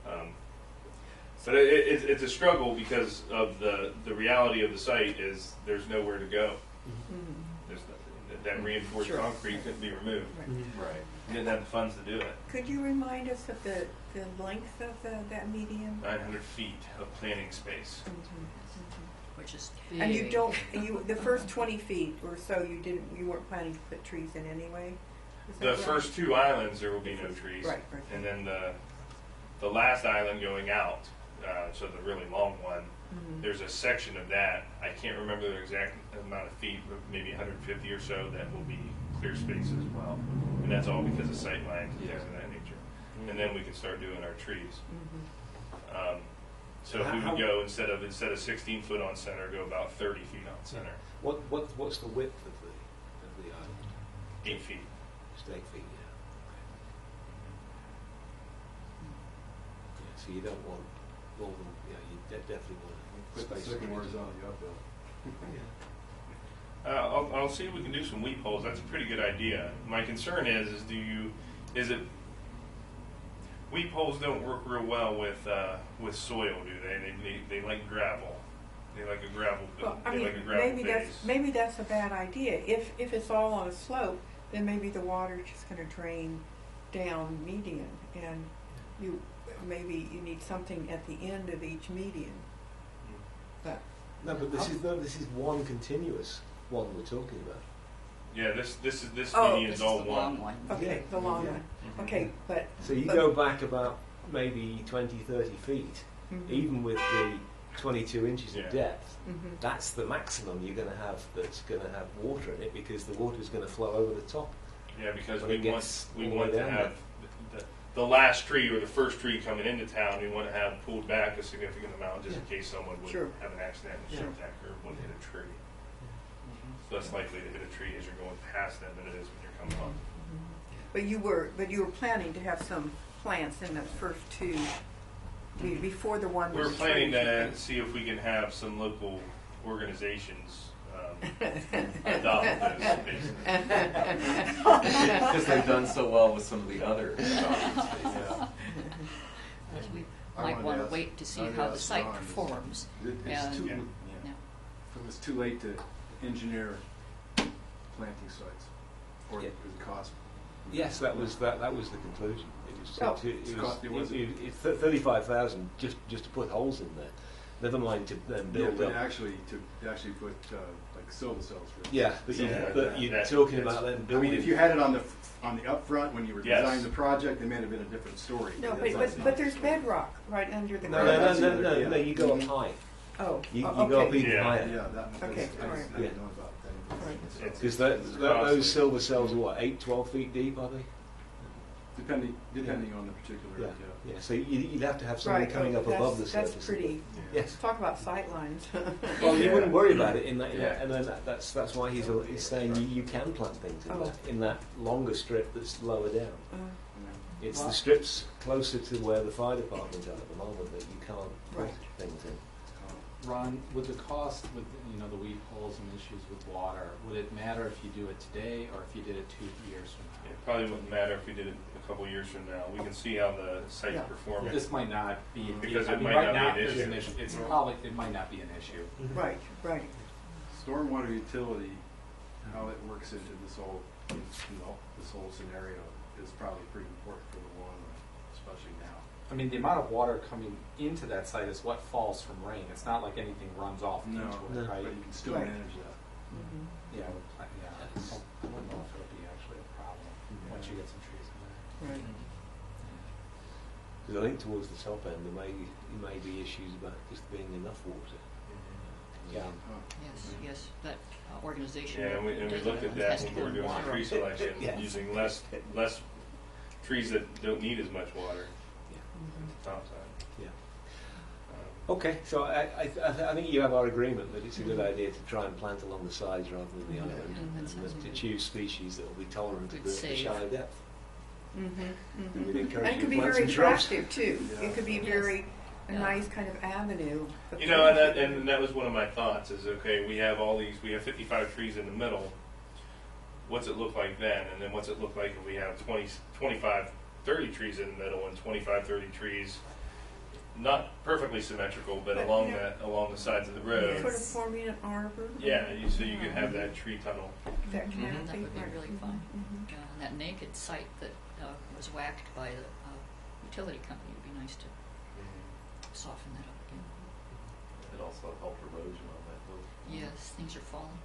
Speaker 7: But it's a struggle because of the reality of the site is there's nowhere to go. There's that reinforced
Speaker 4: Sure.
Speaker 7: concrete couldn't be removed.
Speaker 8: Right.
Speaker 7: We didn't have the funds to do it.
Speaker 4: Could you remind us of the length of that median?
Speaker 7: 900 feet of planting space.
Speaker 6: Which is
Speaker 4: And you
Speaker 6: big.
Speaker 4: don't, the first 20 feet or so, you weren't planning to put trees in anyway? Is that
Speaker 7: The
Speaker 4: right?
Speaker 7: first two islands, there will be no trees.
Speaker 4: Right, right.
Speaker 7: And then the last island going out, so the really long one, there's a section of that, I can't remember the exact amount of feet, but maybe 150 or so, that will be clear space as well. And that's all because of sight lines and things of that nature. And then we can start doing our trees. So if we would go, instead of 16 foot on center, go about 30 feet on center.
Speaker 1: What's the width of the island?
Speaker 7: 8 feet.
Speaker 1: Just 8 feet, yeah. Yeah, so you don't want more than, you definitely want
Speaker 9: Put the
Speaker 1: space.
Speaker 9: sycamores on the uphill.
Speaker 7: I'll see if we can do some weep holes. That's a pretty good idea. My concern is weep holes don't work real well with soil, do they? They like gravel. They like a gravel.
Speaker 4: Well, I
Speaker 7: they
Speaker 4: mean,
Speaker 7: like a gravel base.
Speaker 4: maybe that's a bad idea. If it's all on a slope, then maybe the water's just going to drain down median, and maybe you need something at the end of each median. But
Speaker 1: No, but this is one continuous one we're talking about.
Speaker 7: Yeah, this
Speaker 4: Oh,
Speaker 7: median
Speaker 6: This
Speaker 7: is
Speaker 6: is
Speaker 7: all
Speaker 6: the
Speaker 7: one.
Speaker 6: long one.
Speaker 4: okay,
Speaker 1: Yeah.
Speaker 4: the long
Speaker 1: Yeah.
Speaker 4: one. Okay, but
Speaker 1: So you
Speaker 4: But-
Speaker 1: go back about maybe 20, 30 feet, even with the 22 inches
Speaker 7: Yeah.
Speaker 1: of depth, that's the maximum you're going to have that's going to have water in it, because the water is going to flow over the top.
Speaker 7: Yeah, because
Speaker 1: When
Speaker 7: we
Speaker 1: it gets
Speaker 7: want
Speaker 1: all the way
Speaker 7: to
Speaker 1: down
Speaker 7: have the last tree or the first tree coming into town. We want to have pulled back a significant amount just in case someone would
Speaker 4: Sure.
Speaker 7: have an accident and
Speaker 1: Yeah.
Speaker 7: attack or would hit a tree. It's less likely to hit a tree as you're going past them than it is when you're coming up.
Speaker 4: But you were planning to have some plants in the first two before the one.
Speaker 7: We're
Speaker 4: with
Speaker 7: planning
Speaker 4: trees.
Speaker 7: to see if we can have some local organizations adopt those spaces.
Speaker 8: Because they've done so well with some of the other adoption spaces.
Speaker 6: Because we
Speaker 9: I
Speaker 6: might
Speaker 9: wanted
Speaker 6: want
Speaker 9: to
Speaker 6: to
Speaker 9: ask-
Speaker 6: wait to see
Speaker 9: I wanted
Speaker 6: how
Speaker 9: to
Speaker 6: the
Speaker 9: ask
Speaker 6: site
Speaker 9: Ron,
Speaker 6: performs.
Speaker 9: It's
Speaker 6: And-
Speaker 9: too,
Speaker 7: Yeah.
Speaker 6: Yeah.
Speaker 9: It was too late to engineer planting sites, or
Speaker 1: Yeah.
Speaker 9: it would cost.
Speaker 1: Yes, that was the conclusion. It was
Speaker 4: Oh.
Speaker 1: it was 35,000 just to put holes in there. Never mind to then
Speaker 9: Yeah,
Speaker 1: build
Speaker 9: but
Speaker 1: up.
Speaker 9: actually, to actually put like solar cells for.
Speaker 1: Yeah, but
Speaker 7: Yeah,
Speaker 1: you're
Speaker 7: that-
Speaker 1: talking
Speaker 7: that's-
Speaker 1: about then
Speaker 9: I
Speaker 1: building.
Speaker 9: mean, if you had it on the upfront when you were
Speaker 7: Yes.
Speaker 9: designing the project, it may have been a different story.
Speaker 4: No,
Speaker 9: That's
Speaker 4: but there's bedrock right under the
Speaker 1: no,
Speaker 4: ground.
Speaker 1: no, you go up high.
Speaker 4: Oh,
Speaker 1: You
Speaker 4: okay.
Speaker 1: go up even
Speaker 7: Yeah.
Speaker 1: higher.
Speaker 9: Yeah, that's,
Speaker 4: Okay,
Speaker 9: I
Speaker 4: all right.
Speaker 9: didn't
Speaker 1: Yeah.
Speaker 9: know about that.
Speaker 4: All right.
Speaker 7: It's-
Speaker 1: Because
Speaker 7: it's costly.
Speaker 1: those silver cells are what, 8, 12 feet deep, are they?
Speaker 9: Depending on the particular,
Speaker 1: Yeah.
Speaker 9: yeah.
Speaker 1: Yeah, so you'd have to have something
Speaker 4: Right,
Speaker 1: coming up above the surface.
Speaker 4: That's pretty.
Speaker 1: Yes.
Speaker 4: Talk about sight lines.
Speaker 1: Well, you
Speaker 7: Yeah.
Speaker 1: wouldn't worry about it in that,
Speaker 8: Yeah.
Speaker 1: and then that's why he's saying you can plant things
Speaker 4: Oh.
Speaker 1: in that longer strip that's lower down. It's
Speaker 2: Well-
Speaker 1: the strips closer to where the fire department are at the moment that you can't put
Speaker 4: Right.
Speaker 1: things in.
Speaker 10: Ron, with the cost, with the weed holes and issues with water, would it matter if you do it today or if you did it 2 years from now?
Speaker 7: It probably wouldn't matter if we did it a couple years from now. We can see how the site's
Speaker 4: Yeah.
Speaker 7: performing.
Speaker 10: This might not be
Speaker 7: Because
Speaker 10: I
Speaker 7: it
Speaker 10: mean,
Speaker 7: might
Speaker 10: right
Speaker 7: not be
Speaker 10: now
Speaker 7: an
Speaker 10: there's
Speaker 7: issue.
Speaker 10: an issue. It's probably it might not be an issue.
Speaker 4: Right, right.
Speaker 9: Stormwater utility, how it works into this whole, this whole scenario is probably pretty important for the long run, especially now.
Speaker 10: I mean, the amount of water coming into that site is what falls from rain. It's not like anything runs off
Speaker 9: No,
Speaker 10: into
Speaker 1: no.
Speaker 10: it, right?
Speaker 9: But you can still
Speaker 4: Right.
Speaker 9: manage that.
Speaker 10: Yeah, I don't know if it'll be actually a problem once you get some trees in there.
Speaker 4: Right.
Speaker 1: Because I think towards the top end there may be issues about just being enough water.
Speaker 10: Yeah.
Speaker 6: Yes, that organization.
Speaker 7: Yeah, and we looked at that when we were doing the tree selection,
Speaker 1: Yeah.
Speaker 7: using less trees that don't need as much water
Speaker 1: Yeah.
Speaker 7: at the top side.
Speaker 1: Yeah. Okay, so I think you have our agreement that it's a good idea to try and plant along the sides rather than the island, and to choose species that will be tolerant of the shallow depth.
Speaker 4: Mm-hmm.
Speaker 1: We'd encourage
Speaker 4: And it
Speaker 1: you
Speaker 4: could
Speaker 1: to
Speaker 4: be
Speaker 1: plant
Speaker 4: very
Speaker 1: some shrubs.
Speaker 4: attractive too.
Speaker 9: Yeah.
Speaker 4: It could be very a nice kind of avenue.
Speaker 7: You know, and that was one of my thoughts is, okay, we have 55 trees in the middle. What's it look like then? And then what's it look like if we have 25, 30 trees in the middle and 25, 30 trees, not perfectly symmetrical, but
Speaker 4: But,
Speaker 7: along
Speaker 4: yeah.
Speaker 7: the sides of the road.
Speaker 4: Sort of forming an arbor.
Speaker 7: Yeah, so you could have that tree tunnel.
Speaker 4: That
Speaker 7: Mhm.
Speaker 4: canopy.
Speaker 6: That would be
Speaker 4: right.
Speaker 6: really fun.
Speaker 4: Mhm.
Speaker 6: And that naked site that was whacked by the utility company, would be nice to soften that up again.
Speaker 8: It also helped erosion on that hill.
Speaker 6: Yes, things are falling.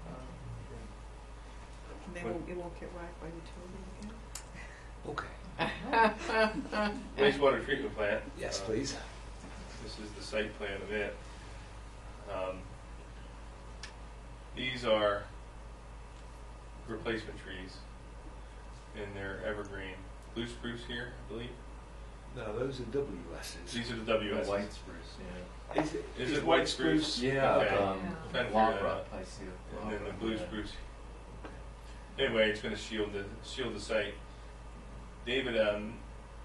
Speaker 4: It won't get whacked by utility again.
Speaker 1: Okay.
Speaker 7: Wastewater treatment plant.
Speaker 1: Yes, please.
Speaker 7: This is the site plan of it. These are replacement trees, and they're evergreen. Blue spruce here, I believe.
Speaker 1: No, those are WSs.
Speaker 7: These are the WS.
Speaker 8: White spruce, yeah.
Speaker 7: Is it white spruce?
Speaker 8: Yeah,
Speaker 7: Okay.
Speaker 8: Trying to figure
Speaker 7: Lava.
Speaker 8: that out. I see it.
Speaker 7: And then the
Speaker 8: Lava,
Speaker 7: blue
Speaker 8: yeah.
Speaker 7: spruce. Anyway, it's going to shield the site. David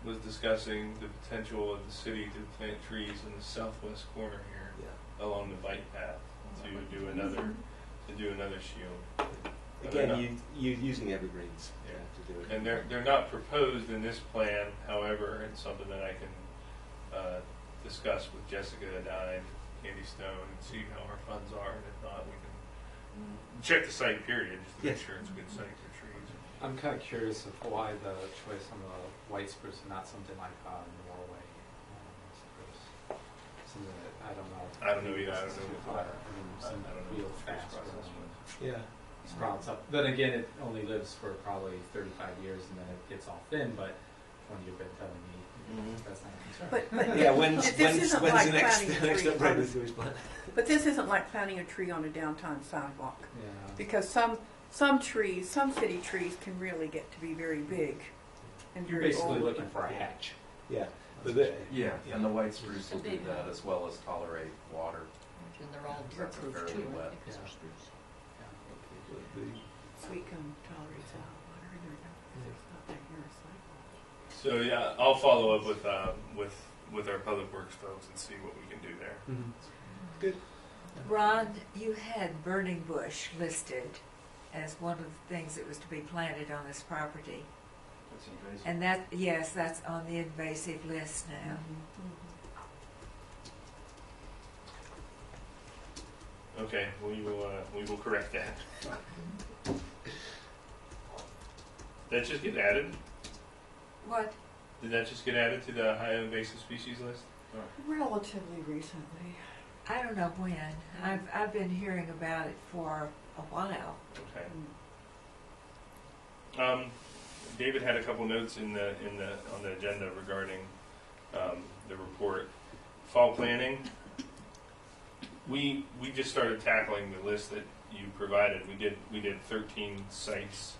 Speaker 7: was discussing the potential of the city to plant trees in the southwest corner here,
Speaker 1: Yeah.
Speaker 7: along the bike path, to do another shield.
Speaker 1: Again, you using evergreens to do it.
Speaker 7: And they're not proposed in this plan. However, it's something that I can discuss with Jessica Dine, Candy Stone, and see how our funds are. And if not, we can check the site period just to make
Speaker 1: Yes.
Speaker 7: sure it's a good site for trees.
Speaker 10: I'm kind of curious of why the choice on the white spruce and not something like Norway spruce. Something that I don't know.
Speaker 7: I don't know either. I don't know.
Speaker 10: Some
Speaker 7: I don't know
Speaker 10: real
Speaker 7: what the
Speaker 10: fast
Speaker 7: process
Speaker 10: growing
Speaker 1: Yeah.
Speaker 10: sprouts up. Then again, it only lives for probably 35 years and then it gets all thin. But when you've been telling me that's not a concern.
Speaker 4: But
Speaker 1: Yeah, when's
Speaker 4: this isn't like
Speaker 1: the next
Speaker 4: planting a tree
Speaker 1: upgrade
Speaker 4: on-
Speaker 1: to his plan?
Speaker 4: But this isn't like planting a tree on a downtown sidewalk.
Speaker 10: Yeah.
Speaker 4: Because some trees, some city trees can really get to be very big and
Speaker 10: You're
Speaker 4: very
Speaker 10: basically
Speaker 4: old.
Speaker 10: looking for a hatch.
Speaker 1: Yeah. But the,
Speaker 8: Yeah, and the white spruce will
Speaker 6: And
Speaker 8: do
Speaker 6: they-
Speaker 8: that as well as tolerate water.
Speaker 6: And they're all
Speaker 8: That's a
Speaker 6: deer-proof
Speaker 8: fairly
Speaker 6: too,
Speaker 8: wet-
Speaker 6: because they're
Speaker 10: yeah.
Speaker 6: spruce.
Speaker 4: Sweet gum tolerates out water and it's not like you're a sidewalk.
Speaker 7: So yeah, I'll follow up with our public works folks and see what we can do there.
Speaker 1: Good.
Speaker 3: Ron, you had burning bush listed as one of the things that was to be planted on this property.
Speaker 9: That's invasive.
Speaker 3: And that, yes, that's on the invasive list now.
Speaker 7: Okay, we will correct that. That just get added?
Speaker 3: What?
Speaker 7: Did that just get added to the high invasive species list?
Speaker 4: Relatively recently.
Speaker 3: I don't know when. I've been hearing about it for a while.
Speaker 7: Okay. David had a couple notes on the agenda regarding the report. Fall planning. We just started tackling the list that you provided. We did 13 sites.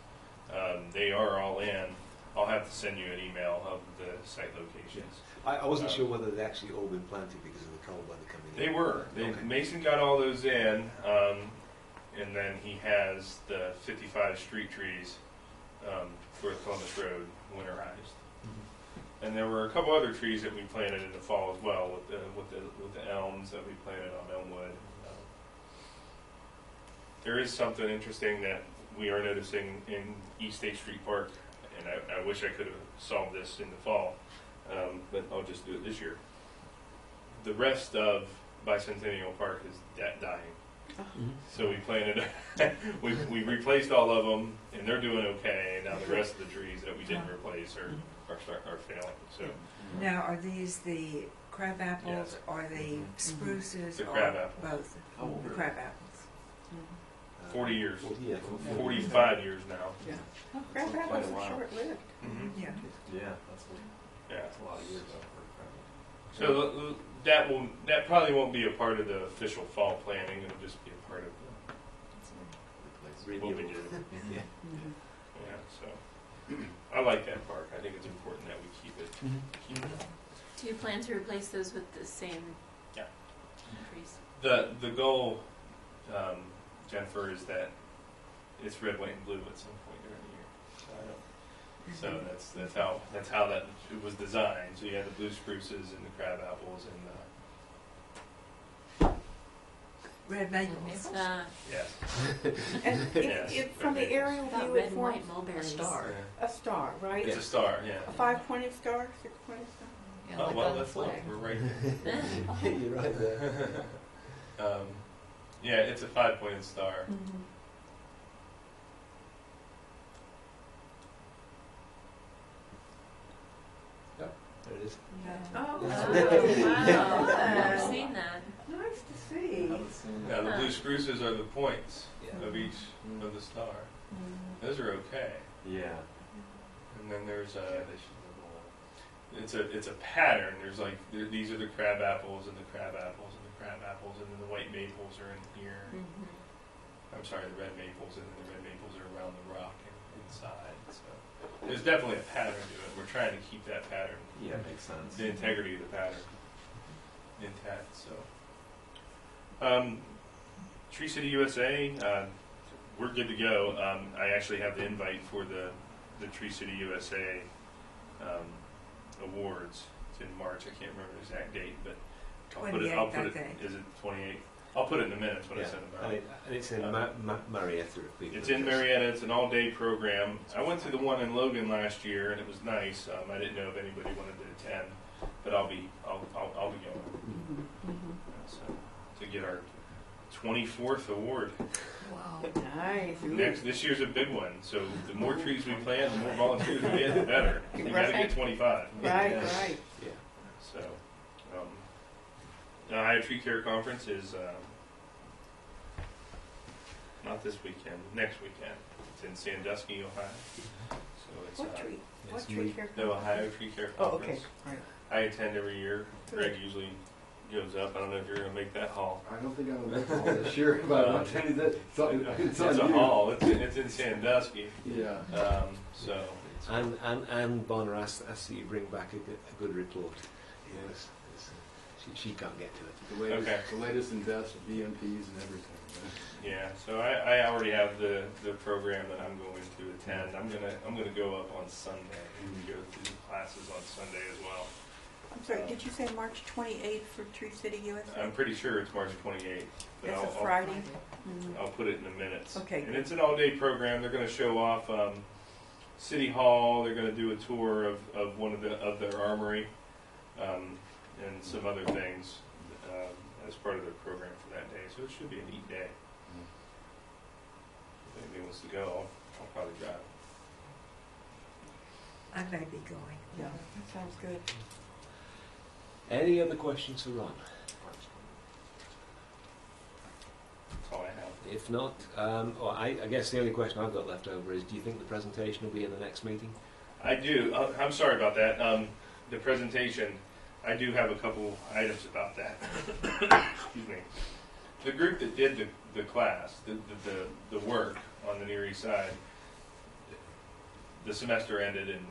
Speaker 7: They are all in. I'll have to send you an email of the site locations.
Speaker 1: I wasn't sure whether they'd actually all been planted because of the cold weather coming in.
Speaker 7: They were.
Speaker 1: Okay.
Speaker 7: Mason got all those in, and then he has the 55 street trees for Columbus Road winterized. And there were a couple other trees that we planted in the fall as well, with the elms that we planted on Elmwood. There is something interesting that we are noticing in East State Street Park, and I wish I could have solved this in the fall, but I'll just do it this year. The rest of Bicentennial Park is dying. So we planted, we replaced all of them, and they're doing okay. Now the rest of the trees that we didn't replace are failing. So
Speaker 3: Now, are these the crab apples or the spruces
Speaker 7: The
Speaker 3: or
Speaker 7: crab apple.
Speaker 3: both?
Speaker 8: How old
Speaker 3: The
Speaker 8: are
Speaker 3: crab
Speaker 8: they?
Speaker 3: apples.
Speaker 7: 40 years,
Speaker 1: Yeah.
Speaker 7: 45 years now.
Speaker 4: Yeah. Crab
Speaker 8: Quite a
Speaker 4: apples are
Speaker 8: while.
Speaker 4: short-lived.
Speaker 3: Yeah.
Speaker 8: Yeah, that's
Speaker 7: Yeah.
Speaker 8: a lot of years for a
Speaker 7: So that probably won't be a part of the official fall planning. It'll just be a part of what we do.
Speaker 1: Yeah.
Speaker 7: Yeah. So I like that park. I think it's important that we keep it. Keep it.
Speaker 11: Do you plan to replace those with the same
Speaker 6: trees.
Speaker 7: The goal, Jennifer, is that it's red, white, and blue at some point during the year. So that's how that it was designed. So you had the blue spruces and the crab apples and
Speaker 3: Red maples.
Speaker 7: yes.
Speaker 4: And
Speaker 7: Yes,
Speaker 4: from the
Speaker 7: red
Speaker 4: aerial
Speaker 6: About
Speaker 4: view,
Speaker 6: red
Speaker 4: it
Speaker 6: and
Speaker 4: forms
Speaker 6: white mulberry.
Speaker 7: Yeah.
Speaker 4: a star, right?
Speaker 7: It's a star, yeah.
Speaker 4: A 5-pointed star, 6-pointed star.
Speaker 6: Yeah,
Speaker 7: Oh
Speaker 6: like
Speaker 7: well,
Speaker 6: on the
Speaker 7: let's look.
Speaker 6: flag.
Speaker 7: We're right there.
Speaker 1: You're right there.
Speaker 7: Yeah, it's a 5-pointed star.
Speaker 1: There it is.
Speaker 4: Oh,
Speaker 3: wow.
Speaker 11: I've seen that.
Speaker 4: nice to see.
Speaker 7: Now the blue spruces are the points
Speaker 1: Yeah.
Speaker 7: of each of the star. Those are okay.
Speaker 8: Yeah.
Speaker 7: And then there's
Speaker 8: Yeah,
Speaker 7: a
Speaker 8: they should live
Speaker 7: it's a pattern. There's like these are the crab apples and the crab apples and the crab apples, and then the white maples are in here. I'm sorry, the red maples, and then the red maples are around the rock and inside. So there's definitely a pattern to it. We're trying to keep that pattern,
Speaker 8: Yeah, makes sense.
Speaker 7: the integrity of the pattern, intact. So, Tree City USA, we're good to go. I actually have the invite for the Tree City USA awards. It's in March. I can't remember the exact date, but I'll put it.
Speaker 3: 28th, I think.
Speaker 7: Is it 28th? I'll put it in the minutes when I
Speaker 1: Yeah.
Speaker 7: send them out.
Speaker 1: And it's in Marietta. if people
Speaker 7: It's in
Speaker 1: interest.
Speaker 7: Marietta. It's an all-day program. I went to the one in Logan last year, and it was nice. I didn't know if anybody wanted to attend, but I'll be going. So, to get our 24th award.
Speaker 6: Wow.
Speaker 4: Nice.
Speaker 7: This year's a big one. So the more trees we plant, the more volunteers we get, the better. You got to get 25.
Speaker 4: Right,
Speaker 1: Yeah.
Speaker 4: right.
Speaker 1: Yeah.
Speaker 7: So, the Ohio Tree Care Conference is not this weekend, next weekend. It's in Sandusky, Ohio. So it's
Speaker 4: What tree?
Speaker 1: Yes,
Speaker 4: What tree
Speaker 1: we-
Speaker 4: care?
Speaker 7: the Ohio Tree Care
Speaker 4: Oh,
Speaker 7: Conference.
Speaker 4: okay. All right.
Speaker 7: I attend every year. Greg usually goes up. I don't know if you're going to make that hall.
Speaker 9: I don't think I'm gonna make all this year, but I'll tell you that, it's
Speaker 7: It's
Speaker 9: on
Speaker 7: a
Speaker 9: you.
Speaker 7: hall. It's in Sandusky.
Speaker 9: Yeah.
Speaker 7: So
Speaker 1: And Bonner asked that you bring back a good report. Yes. She can't get to it.
Speaker 9: The latest and best VMPs and everything.
Speaker 7: yeah, so I already have the program that I'm going to attend. I'm gonna go up on Sunday and go through the classes on Sunday as well.
Speaker 4: I'm sorry, did you say March 28th for Tree City USA?
Speaker 7: I'm pretty sure it's March 28th. But
Speaker 4: That's a
Speaker 7: I'll
Speaker 4: Friday?
Speaker 7: I'll put it in the minutes.
Speaker 4: Okay.
Speaker 7: And it's an all-day program. They're going to show off City Hall. They're going to do a tour of one of their armory and some other things as part of their program for that day. So it should be a neat day. If anybody wants to go, I'll probably drive.
Speaker 3: I may be going.
Speaker 4: Yeah, that sounds good.
Speaker 1: Any other questions for Ron?
Speaker 7: That's all I have.
Speaker 1: If not, I guess the only question I've got left over is, do you think the presentation will be in the next meeting?
Speaker 7: I do. I'm sorry about that. The presentation, I do have a couple items about that. Excuse me. The group that did the class, the work on the Near East Side, the semester ended and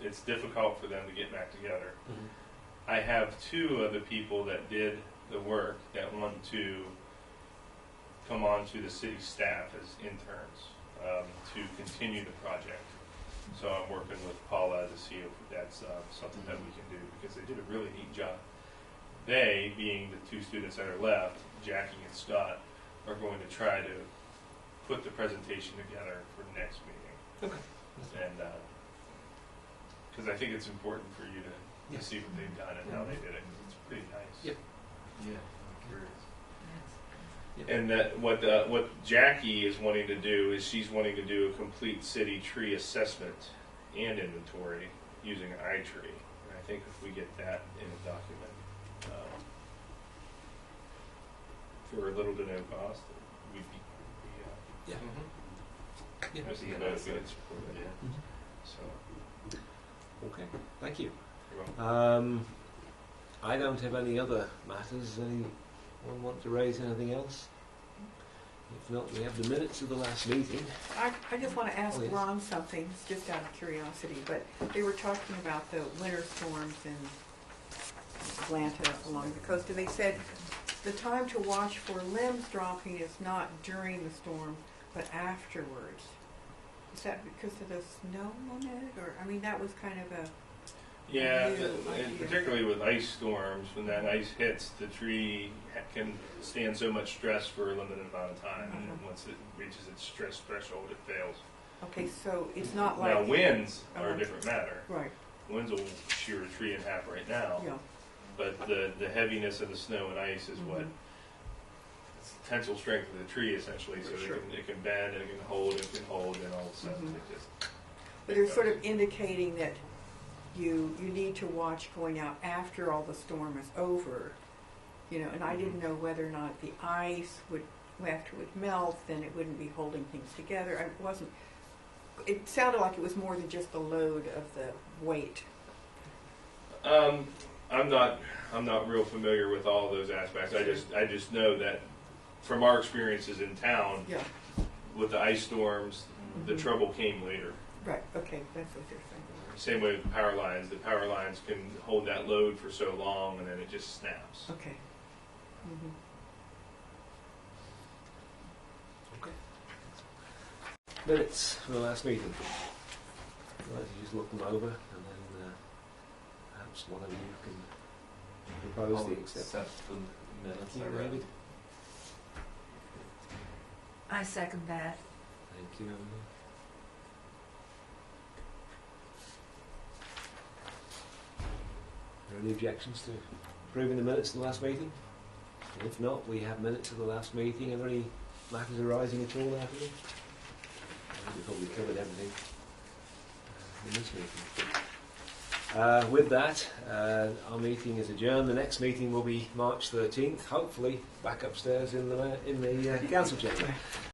Speaker 7: it's difficult for them to get back together. I have two of the people that did the work that want to come on to the city staff as interns to continue the project. So I'm working with Paula to see if that's something that we can do, because they did a really neat job. They, being the two students that are left, Jackie and Scott, are going to try to put the presentation together for the next meeting.
Speaker 1: Okay.
Speaker 7: And because I think it's important for you to see what they've done and how they did it. It's pretty nice.
Speaker 1: Yep.
Speaker 9: Yeah, I'm curious.
Speaker 7: And that what Jackie is wanting to do is she's wanting to do a complete city tree assessment and inventory using iTree. And I think if we get that in a document for a little to no cost, we'd be
Speaker 1: Yeah.
Speaker 7: I
Speaker 1: Yeah.
Speaker 7: see that if we didn't support it.
Speaker 8: Yeah.
Speaker 7: So
Speaker 1: Okay. Thank you.
Speaker 7: you're welcome.
Speaker 1: I don't have any other matters. Anyone want to raise anything else? If not, we have the minutes of the last meeting.
Speaker 4: I just want to ask
Speaker 1: Oh, yes.
Speaker 4: Ron something, just out of curiosity, but they were talking about the winter storms in Atlanta along the coast, and they said the time to watch for limbs dropping is not during the storm, but afterwards. Is that because of the snow on it, or I mean that was kind of a
Speaker 7: Yeah,
Speaker 4: new
Speaker 7: and
Speaker 4: idea.
Speaker 7: particularly with ice storms, when that ice hits, the tree can stand so much stress for a limited amount of time, and once it reaches its stress threshold, it fails.
Speaker 4: Okay, so it's not like
Speaker 7: Now, winds are
Speaker 4: Uh-huh.
Speaker 7: a different matter.
Speaker 4: right.
Speaker 7: Winds will shear a tree in half right now,
Speaker 4: Yeah.
Speaker 7: but the heaviness of the snow and ice is what
Speaker 4: Mhm.
Speaker 7: it's the tensile strength of the tree, essentially, so
Speaker 4: Sure.
Speaker 7: it can bend, and it can hold, and all of a sudden
Speaker 4: Mhm.
Speaker 7: it just...
Speaker 4: But they're sort of indicating that you need to watch going out after all the storm is over, you know. And I didn't know whether or not the ice would, after it would melt, then it wouldn't be holding things together. I wasn't. It sounded like it was more than just the load of the weight.
Speaker 7: I'm not real familiar with all those aspects. I just know that from our experiences in town
Speaker 4: Yeah.
Speaker 7: with the ice storms, the
Speaker 4: Mhm.
Speaker 7: trouble came later.
Speaker 4: Right. Okay. That's what they're saying.
Speaker 7: Same way with the power lines. The power lines can hold that load for so long, and then it just snaps.
Speaker 4: Okay. Mm-hmm.
Speaker 1: Minutes for the last meeting. I'd like to just look them over, and then perhaps one of you can propose
Speaker 8: I'll
Speaker 1: the acceptance.
Speaker 8: accept the minutes.
Speaker 1: Thank
Speaker 8: I
Speaker 1: you,
Speaker 8: read.
Speaker 1: David.
Speaker 3: I second that.
Speaker 1: Thank you. Are there any objections to approving the minutes of the last meeting? If not, we have minutes of the last meeting. Are there any matters arising at all out of them? I think we've probably covered everything in this meeting. With that, our meeting is adjourned. The next meeting will be March 13th, hopefully back upstairs in the council chamber.